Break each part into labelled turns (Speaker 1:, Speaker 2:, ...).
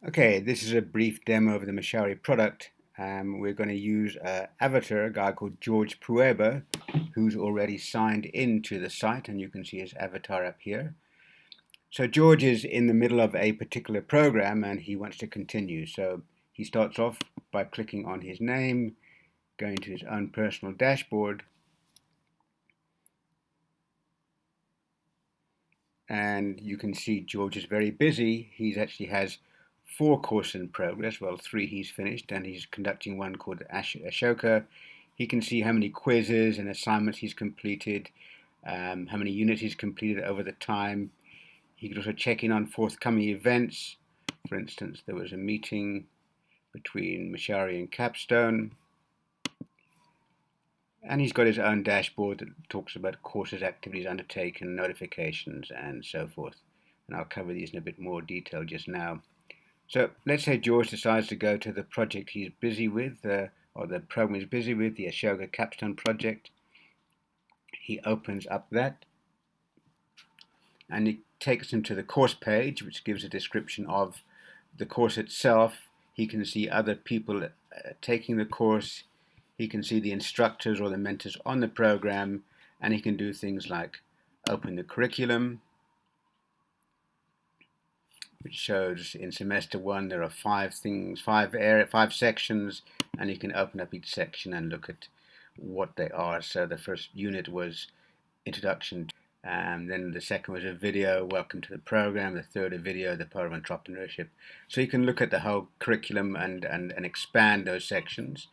Speaker 1: Okay, this is a brief demo of the Mashauri product. We're going to use an avatar, a guy called George Prueba, who's already signed into the site, and you can see his avatar up here. So George is in the middle of a particular program and he wants to continue. So he starts off by clicking on his name, going to his own personal dashboard, and you can see George is very busy. He actually has 4 courses in progress. Well, 3 he's finished, and he's conducting one called Ashoka. He can see how many quizzes and assignments he's completed, how many units he's completed over the time. He can also check in on forthcoming events. For instance, there was a meeting between Mashauri and Capstone. And he's got his own dashboard that talks about courses, activities undertaken, notifications, and so forth. And I'll cover these in a bit more detail just now. So let's say George decides to go to the project he's busy with, or the program he's busy with, the Ashoka Capstone project. He opens up that, and it takes him to the course page, which gives a description of the course itself. He can see other people taking the course. He can see the instructors or the mentors on the program, and he can do things like open the curriculum, which shows in semester 1 there are 5 sections, and you can open up each section and look at what they are. So the first unit was introduction, and then the second was a video, welcome to the program. The third, a video, the power of entrepreneurship. So you can look at the whole curriculum and expand those sections.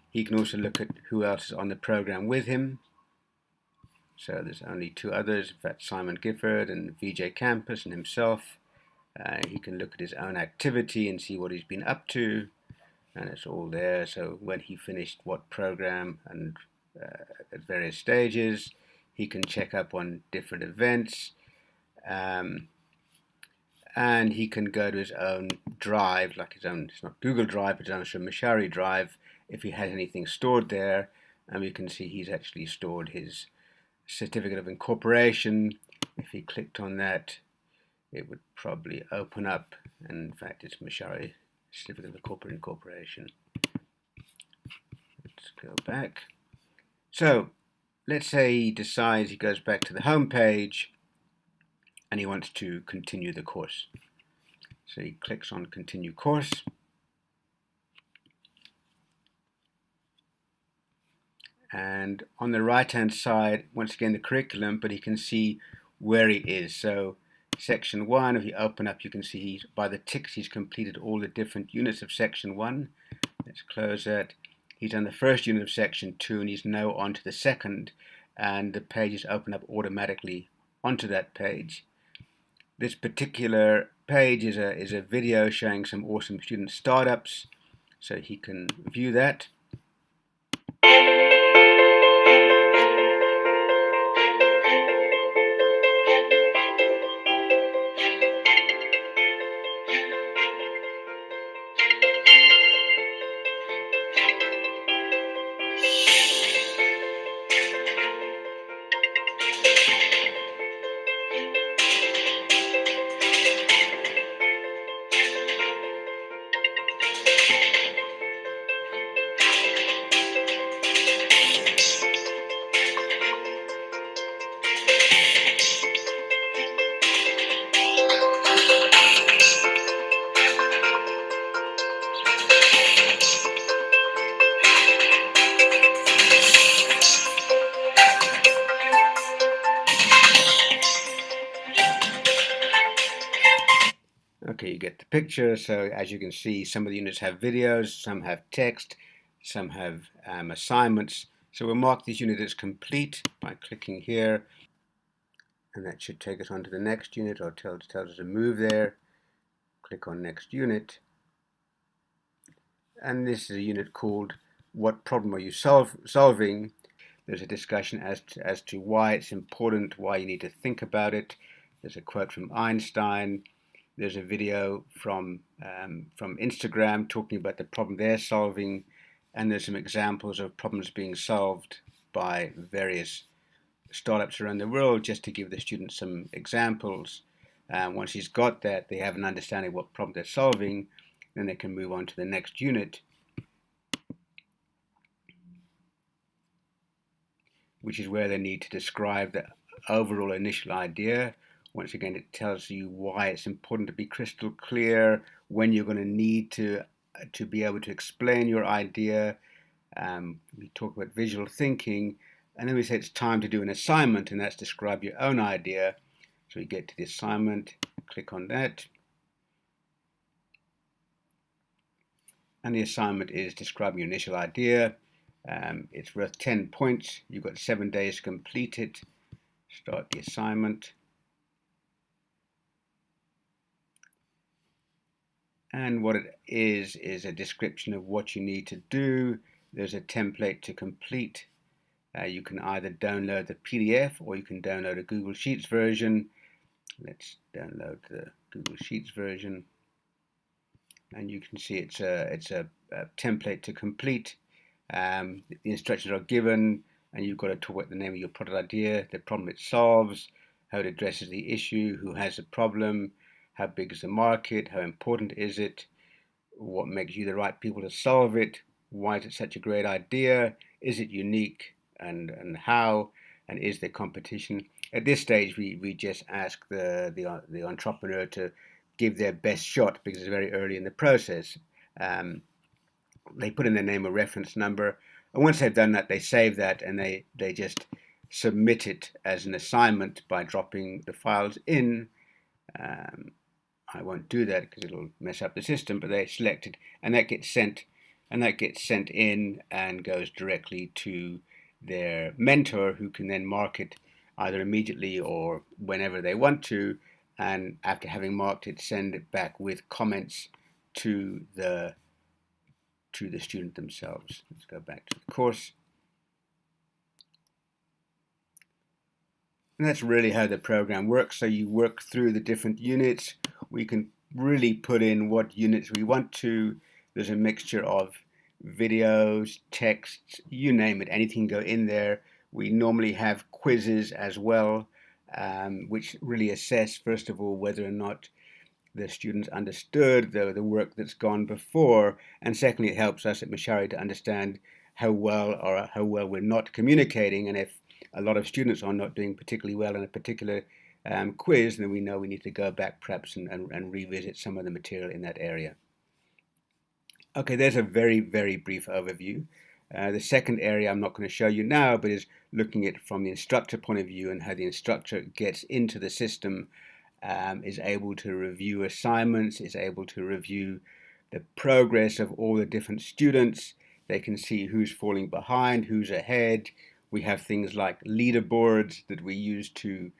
Speaker 1: He can also look at who else is on the program with him. So there's only 2 others, in fact, Simon Gifford and VJ Campus and himself. He can look at his own activity and see what he's been up to, and it's all there. So when he finished what program and at various stages, he can check up on different events, and he can go to his own drive, like his own, it's not Google Drive, but it's own Mashauri Drive, if he has anything stored there. And we can see he's actually stored his certificate of incorporation. If he clicked on that, it would probably open up, and in fact it's Mashauri certificate of corporate incorporation. Let's go back. So let's say he decides he goes back to the home page and he wants to continue the course. So he clicks on continue course, and on the right hand side, once again the curriculum, but he can see where he is. So section 1, if you open up, you can see by the ticks he's completed all the different units of section 1. Let's close that. He's done the first unit of section 2, and he's now on to the second, and the pages open up automatically onto that page. This particular page is a video showing some awesome student startups, so he can view that. Okay, you get the picture. So as you can see, some of the units have videos, some have text, some have assignments. So we'll mark this unit as complete by clicking here, and that should take us on to the next unit, or tells us to move there. Click on next unit, and this is a unit called what problem are you solving. There's a discussion as to why it's important, why you need to think about it. There's a quote from Einstein. There's a video from Instagram talking about the problem they're solving, and there's some examples of problems being solved by various startups around the world, just to give the students some examples. Once he's got that, they have an understanding of what problem they're solving, then they can move on to the next unit, which is where they need to describe the overall initial idea. Once again, it tells you why it's important to be crystal clear, when you're going to need to be able to explain your idea. We talk about visual thinking, and then we say it's time to do an assignment, and that's describe your own idea. So we get to the assignment, click on that. And the assignment is describing your initial idea. It's worth 10 points. You've got 7 days to complete it. Start the assignment. And what it is a description of what you need to do. There's a template to complete. You can either download the PDF or you can download a Google Sheets version. Let's download the Google Sheets version. And you can see it's a template to complete. The instructions are given, and you've got to talk about the name of your product idea, the problem it solves, how it addresses the issue, who has the problem, how big is the market, how important is it, what makes you the right people to solve it, why is it such a great idea, is it unique, and how, and is there competition. At this stage, we just ask the entrepreneur to give their best shot because it's very early in the process. They put in their name, a reference number, and once they've done that, they save that and they just submit it as an assignment by dropping the files in. I won't do that because it'll mess up the system, but they select it and that gets sent in and goes directly to their mentor, who can then mark it either immediately or whenever they want to, and after having marked it, send it back with comments to the student themselves. Let's go back to the course. And that's really how the program works. So you work through the different units. We can really put in what units we want to. There's a mixture of videos, texts, you name it, anything go in there. We normally have quizzes as well, which really assess, first of all, whether or not the students understood the work that's gone before, and secondly, it helps us at Mashauri to understand how well we're not communicating, and if a lot of students are not doing particularly well in a particular quiz, then we know we need to go back perhaps and revisit some of the material in that area. Okay, there's a very, very brief overview. The second area I'm not going to show you now, but is looking at it from the instructor point of view and how the instructor gets into the system, is able to review assignments, is able to review the progress of all the different students. They can see who's falling behind, who's ahead. We have things like leaderboards that we use to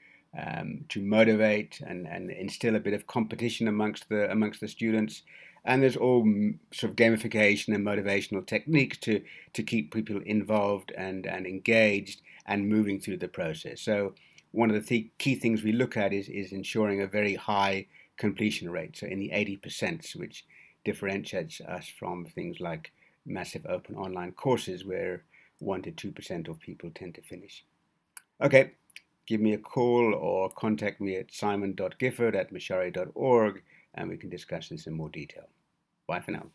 Speaker 1: motivate and instill a bit of competition amongst the students. And there's all sort of gamification and motivational techniques to keep people involved and engaged and moving through the process. So one of the key things we look at is ensuring a very high completion rate, so in the 80%, which differentiates us from things like massive open online courses where 1 to 2% of people tend to finish. Okay, give me a call or contact me at simon.gifford@mashauri.org and we can discuss this in more detail. Bye for now.